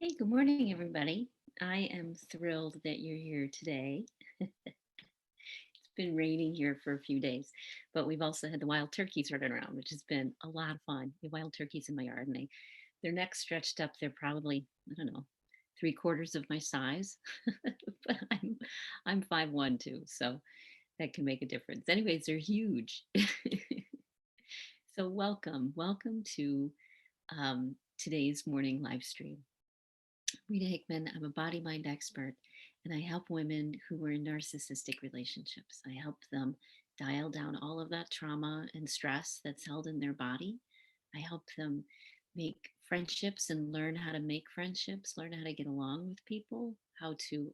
Hey, good morning, everybody. I am thrilled that you're here today. It's been raining here for a few days, but we've also had the wild turkeys running around, which has been a lot of fun. The wild turkeys in my yard, and their necks stretched up. They're probably, I don't know, three-quarters of my size, but I'm 5'1" too, so that can make a difference. Anyways, they're huge. So welcome to today's morning live stream. Rita Hickman. I'm a body mind expert, and I help women who are in narcissistic relationships. I help them dial down all of that trauma and stress that's held in their body. I help them make friendships and learn how to make friendships, learn how to get along with people, how to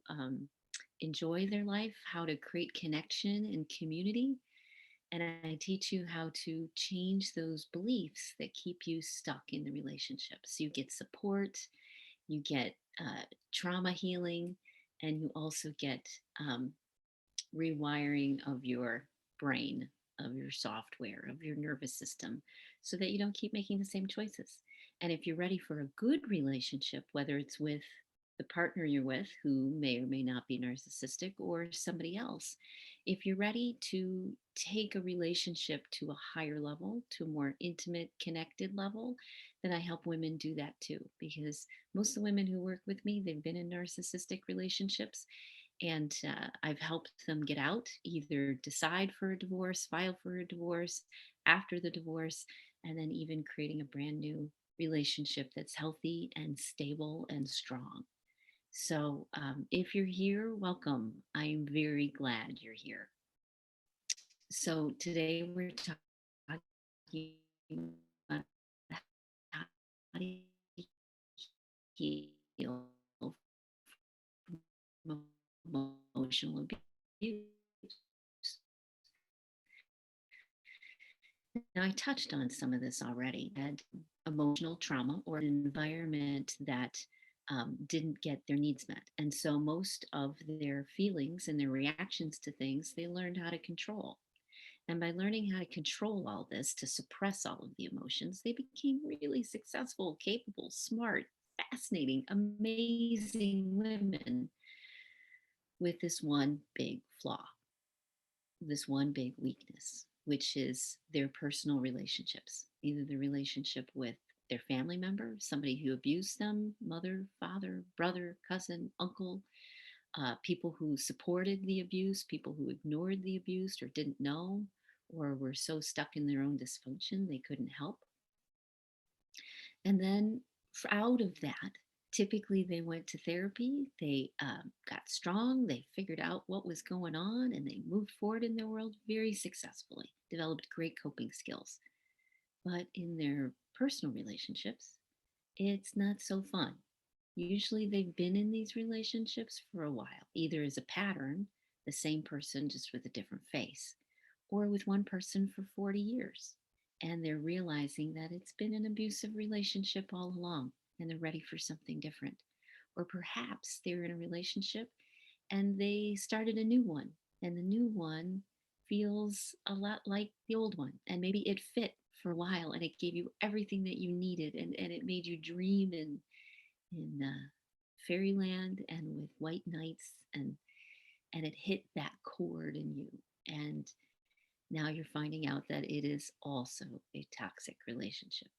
enjoy their life, how to create connection and community. And I teach you how to change those beliefs that keep you stuck in the relationships. You get support, you get trauma healing, and you also get um, rewiring of your brain, of your software, of your nervous system, so that you don't keep making the same choices. And if you're ready for a good relationship, whether it's with the partner you're with, who may or may not be narcissistic, or somebody else, if you're ready to take a relationship to a higher level, to a more intimate, connected level, then I help women do that too. Because most of the women who work with me, they've been in narcissistic relationships, and I've helped them get out, either decide for a divorce, file for a divorce, after the divorce, and then even creating a brand new relationship that's healthy and stable and strong. So if you're here, welcome. I'm very glad you're here. So today we're talking about how to heal from emotional abuse. Now, I touched on some of this already. And emotional trauma, or an environment that didn't get their needs met. And so most of their feelings and their reactions to things, they learned how to control. And by learning how to control all this, to suppress all of the emotions, they became really successful, capable, smart, fascinating, amazing women with this one big flaw, this one big weakness, which is their personal relationships, either the relationship with their family member, somebody who abused them, mother, father, brother, cousin, uncle, people who supported the abuse, people who ignored the abuse or didn't know, or were so stuck in their own dysfunction they couldn't help. And then out of that, typically they went to therapy, they got strong, they figured out what was going on, and they moved forward in their world very successfully, developed great coping skills. But in their personal relationships, it's not so fun. Usually they've been in these relationships for a while, either as a pattern, the same person just with a different face, or with one person for 40 years. And they're realizing that it's been an abusive relationship all along and they're ready for something different. Or perhaps they're in a relationship and they started a new one, and the new one feels a lot like the old one. And maybe it fit for a while and it gave you everything that you needed, and it made you dream in fairyland and with white knights, and it hit that chord in you. And now you're finding out that it is also a toxic relationship.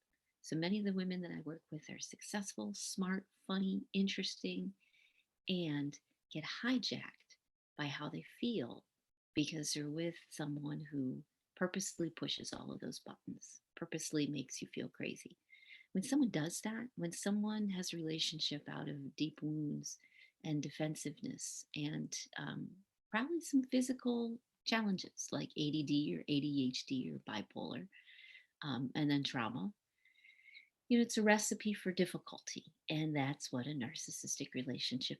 So many of the women that I work with are successful, smart, funny, interesting, and get hijacked by how they feel because they're with someone who purposely pushes all of those buttons, purposely makes you feel crazy. When someone does that, when someone has a relationship out of deep wounds and defensiveness and probably some physical challenges like ADD or ADHD or bipolar, and then trauma, it's a recipe for difficulty. And that's what a narcissistic relationship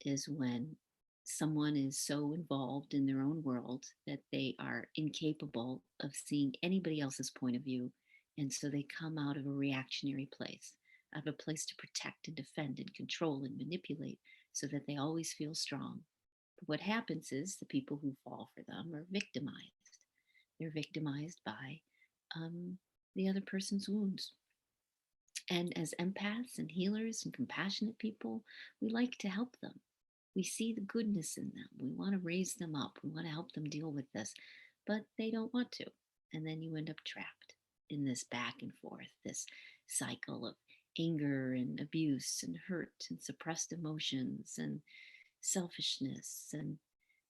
is when someone is so involved in their own world that they are incapable of seeing anybody else's point of view. And so they come out of a reactionary place, out of a place to protect and defend and control and manipulate so that they always feel strong. But what happens is the people who fall for them are victimized. They're victimized by um, the other person's wounds. And as empaths and healers and compassionate people, we like to help them. We see the goodness in them. We want to raise them up. We want to help them deal with this, but they don't want to. And then you end up trapped in this back and forth, this cycle of anger and abuse and hurt and suppressed emotions and selfishness. And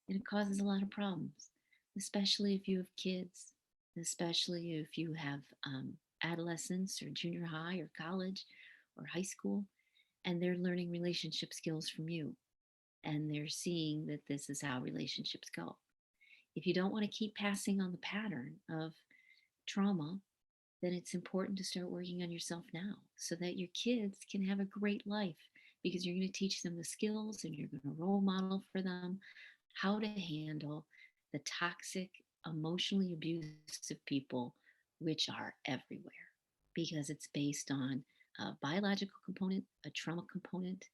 it causes a lot of problems, especially if you have kids, especially if you have adolescents or junior high or college or high school, and they're learning relationship skills from you. And they're seeing that this is how relationships go. If you don't want to keep passing on the pattern of trauma, then it's important to start working on yourself now so that your kids can have a great life, because you're going to teach them the skills and you're going to role model for them how to handle the toxic, emotionally abusive people, which are everywhere, because it's based on a biological component, a trauma component,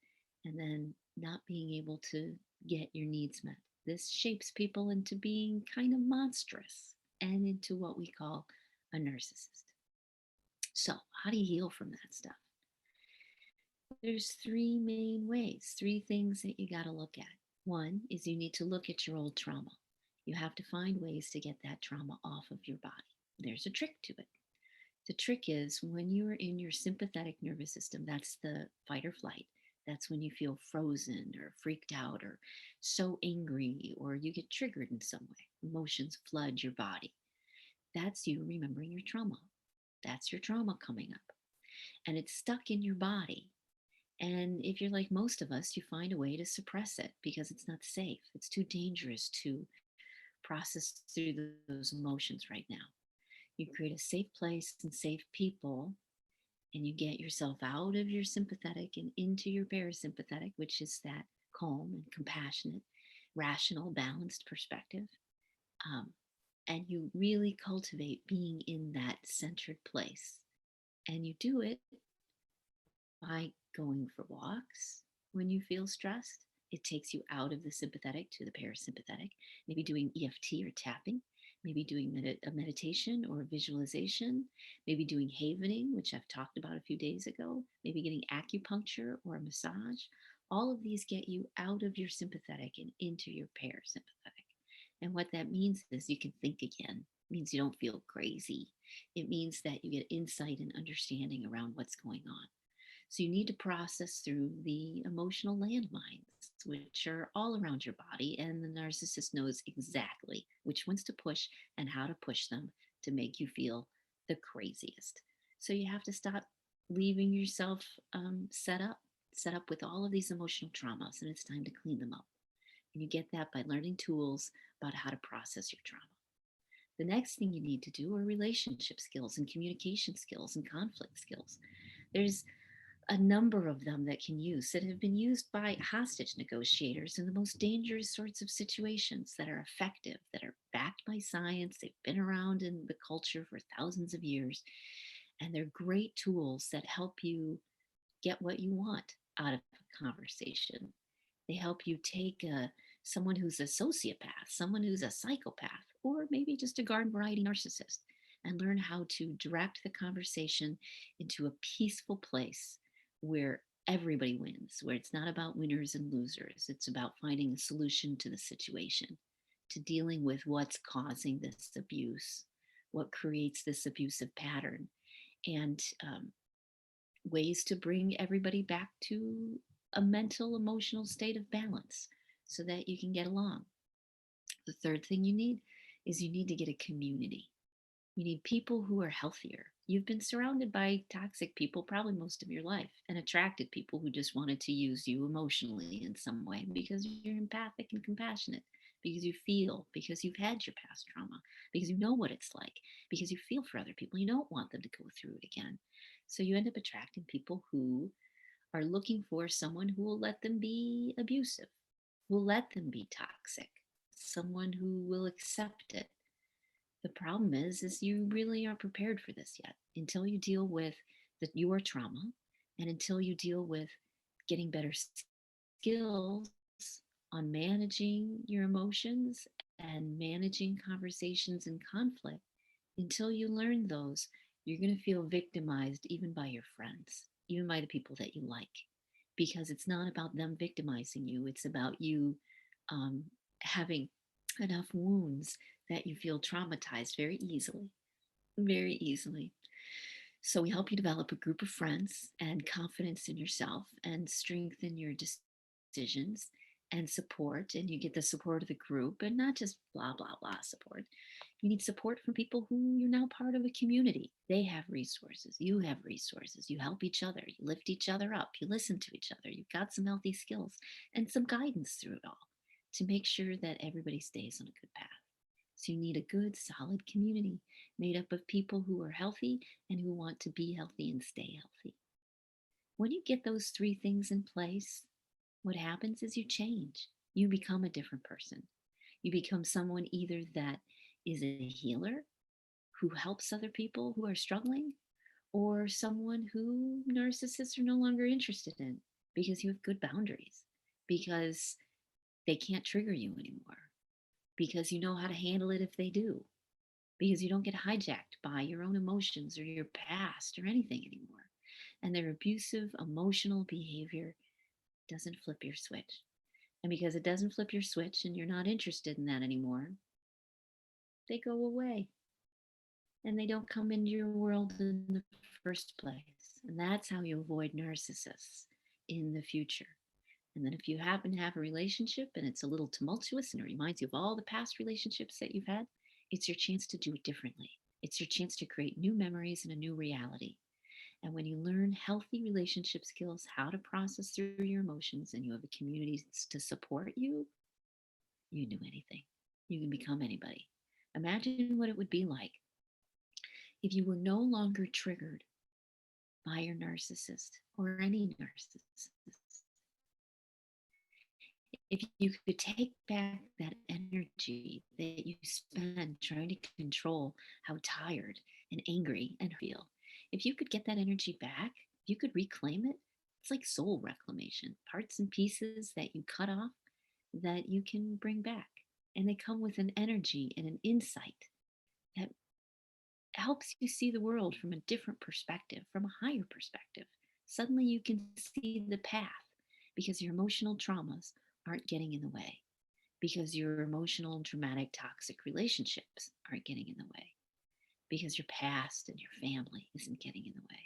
and then not being able to get your needs met. This shapes people into being kind of monstrous and into what we call a narcissist. So, how do you heal from that stuff? There's three main ways, three things that you got to look at. One is you need to look at your old trauma. You have to find ways to get that trauma off of your body. There's a trick to it. The trick is when you're in your sympathetic nervous system, that's the fight or flight. That's when you feel frozen or freaked out or so angry or you get triggered in some way. Emotions flood your body. That's you remembering your trauma. That's your trauma coming up. And it's stuck in your body. And if you're like most of us, you find a way to suppress it because it's not safe. It's too dangerous to process through those emotions right now. You create a safe place and safe people, and you get yourself out of your sympathetic and into your parasympathetic, which is that calm and compassionate, rational, balanced perspective. Um, and you really cultivate being in that centered place. And you do it by going for walks when you feel stressed. It takes you out of the sympathetic to the parasympathetic, maybe doing EFT or tapping, maybe doing a meditation or a visualization, maybe doing havening, which I've talked about a few days ago, maybe getting acupuncture or a massage. All of these get you out of your sympathetic and into your parasympathetic. And what that means is you can think again. It means you don't feel crazy. It means that you get insight and understanding around what's going on. So you need to process through the emotional landmines, which are all around your body. And the narcissist knows exactly which ones to push and how to push them to make you feel the craziest. So you have to stop leaving yourself set up with all of these emotional traumas, and it's time to clean them up. And you get that by learning tools about how to process your trauma. The next thing you need to do are relationship skills and communication skills and conflict skills. There's a number of them that can use that have been used by hostage negotiators in the most dangerous sorts of situations that are effective, that are backed by science. They've been around in the culture for thousands of years, and they're great tools that help you get what you want out of a conversation. They help you take someone who's a sociopath, someone who's a psychopath, or maybe just a garden variety narcissist, and learn how to direct the conversation into a peaceful place where everybody wins, where it's not about winners and losers. It's about finding a solution to the situation, to dealing with what's causing this abuse, what creates this abusive pattern, and ways to bring everybody back to a mental, emotional state of balance so that you can get along. The third thing you need is you need to get a community. You need people who are healthier. You've been surrounded by toxic people probably most of your life and attracted people who just wanted to use you emotionally in some way because you're empathic and compassionate, because you feel, because you've had your past trauma, because you know what it's like, because you feel for other people. You don't want them to go through it again. So you end up attracting people who are looking for someone who will let them be abusive, who will let them be toxic, someone who will accept it. The problem is you really aren't prepared for this yet until you deal with your trauma and until you deal with getting better skills on managing your emotions and managing conversations and conflict. Until you learn those, You're going to feel victimized even by your friends, even by the people that you like, because it's not about them victimizing you. It's about you um, having enough wounds that you feel traumatized very easily, very easily. So we help you develop a group of friends and confidence in yourself and strengthen your decisions and support. And you get the support of the group and not just blah, blah, blah support. You need support from people who you're now part of a community. They have resources. You have resources. You help each other. You lift each other up. You listen to each other. You've got some healthy skills and some guidance through it all to make sure that everybody stays on a good path. So you need a good, solid community made up of people who are healthy and who want to be healthy and stay healthy. When you get those three things in place, what happens is you change. You become a different person. You become someone either that is a healer who helps other people who are struggling, or someone who narcissists are no longer interested in because you have good boundaries, because they can't trigger you anymore, because you know how to handle it if they do, because you don't get hijacked by your own emotions or your past or anything anymore. And their abusive emotional behavior doesn't flip your switch. And because it doesn't flip your switch and you're not interested in that anymore, they go away and they don't come into your world in the first place. And that's how you avoid narcissists in the future. And then if you happen to have a relationship and it's a little tumultuous and it reminds you of all the past relationships that you've had, it's your chance to do it differently. It's your chance to create new memories and a new reality. And when you learn healthy relationship skills, how to process through your emotions, and you have a community to support you, you can do anything. You can become anybody. Imagine what it would be like if you were no longer triggered by your narcissist or any narcissist. If you could take back that energy that you spend trying to control how tired and angry and feel, if you could get that energy back, if you could reclaim it, it's like soul reclamation, parts and pieces that you cut off that you can bring back. And they come with an energy and an insight that helps you see the world from a different perspective, from a higher perspective. Suddenly you can see the path because your emotional traumas aren't getting in the way, because your emotional, dramatic, toxic relationships aren't getting in the way, because your past and your family isn't getting in the way,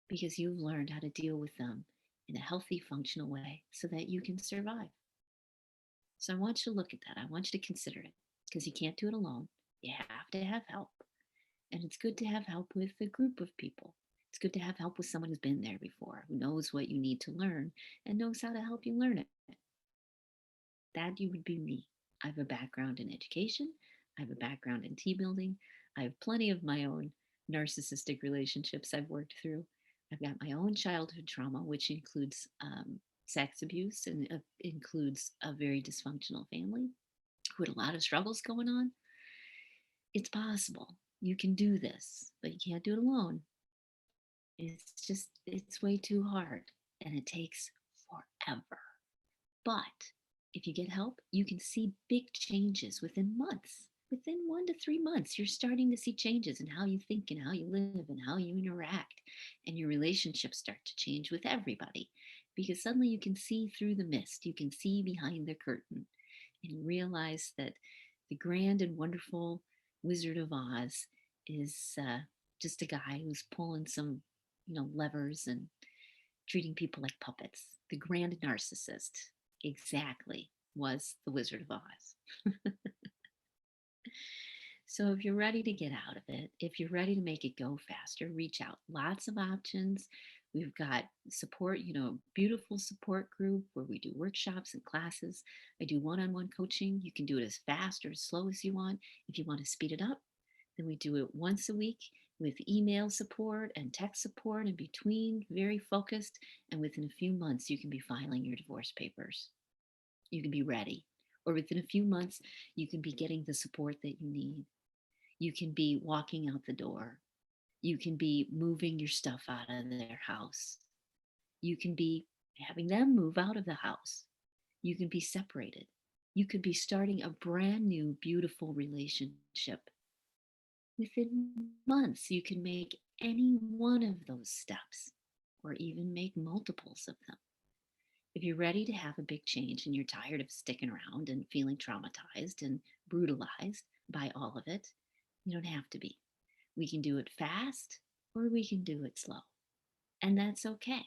because you've learned how to deal with them in a healthy, functional way so that you can survive. So I want you to look at that. I want you to consider it because you can't do it alone. You have to have help. And it's good to have help with a group of people. It's good to have help with someone who's been there before, who knows what you need to learn and knows how to help you learn it. That you would be me. I have a background in education. I have a background in team building. I have plenty of my own narcissistic relationships I've worked through. I've got my own childhood trauma, which includes sex abuse and includes a very dysfunctional family who had a lot of struggles going on. It's possible. You can do this, but you can't do it alone. It's way too hard and it takes forever. But if you get help, you can see big changes within months. Within 1 to 3 months, you're starting to see changes in how you think and how you live and how you interact. And your relationships start to change with everybody because suddenly you can see through the mist, you can see behind the curtain, and you realize that the grand and wonderful Wizard of Oz is just a guy who's pulling some, levers and treating people like puppets. The grand narcissist exactly was the Wizard of Oz. So if you're ready to get out of it, if you're ready to make it go faster, reach out. Lots of options. We've got support, beautiful support group where we do workshops and classes. I do one-on-one coaching. You can do it as fast or as slow as you want. If you want to speed it up, then we do it once a week with email support and text support in between, very focused. And within a few months, you can be filing your divorce papers. You can be ready. Or within a few months, you can be getting the support that you need. You can be walking out the door. You can be moving your stuff out of their house. You can be having them move out of the house. You can be separated. You could be starting a brand new, beautiful relationship. Within months, you can make any one of those steps, or even make multiples of them. If you're ready to have a big change and you're tired of sticking around and feeling traumatized and brutalized by all of it, you don't have to be. We can do it fast or we can do it slow. And that's okay.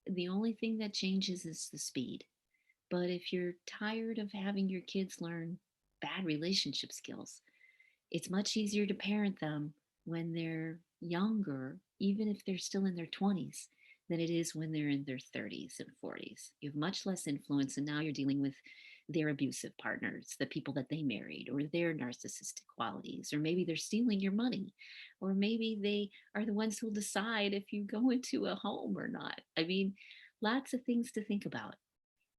The only thing that changes is the speed. But if you're tired of having your kids learn bad relationship skills, it's much easier to parent them when they're younger, even if they're still in their 20s, than it is when they're in their 30s and 40s. You have much less influence, and now you're dealing with their abusive partners, the people that they married, or their narcissistic qualities, or maybe they're stealing your money, or maybe they are the ones who'll decide if you go into a home or not. I mean, lots of things to think about.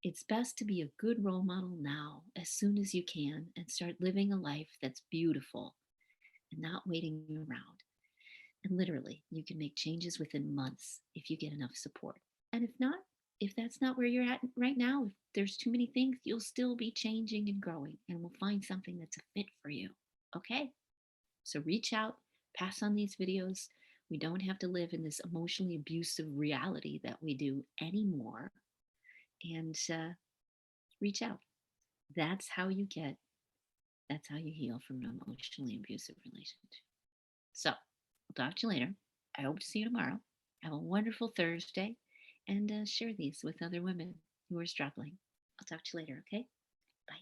It's best to be a good role model now, as soon as you can, and start living a life that's beautiful and not waiting around. And literally, you can make changes within months if you get enough support. And if not, if that's not where you're at right now, if there's too many things, you'll still be changing and growing, and we'll find something that's a fit for you. Okay? So reach out, pass on these videos. We don't have to live in this emotionally abusive reality that we do anymore. And reach out. That's how you get, that's how you heal from an emotionally abusive relationship. So I'll talk to you later. I hope to see you tomorrow. Have a wonderful Thursday and share these with other women who are struggling. I'll talk to you later, okay? Bye.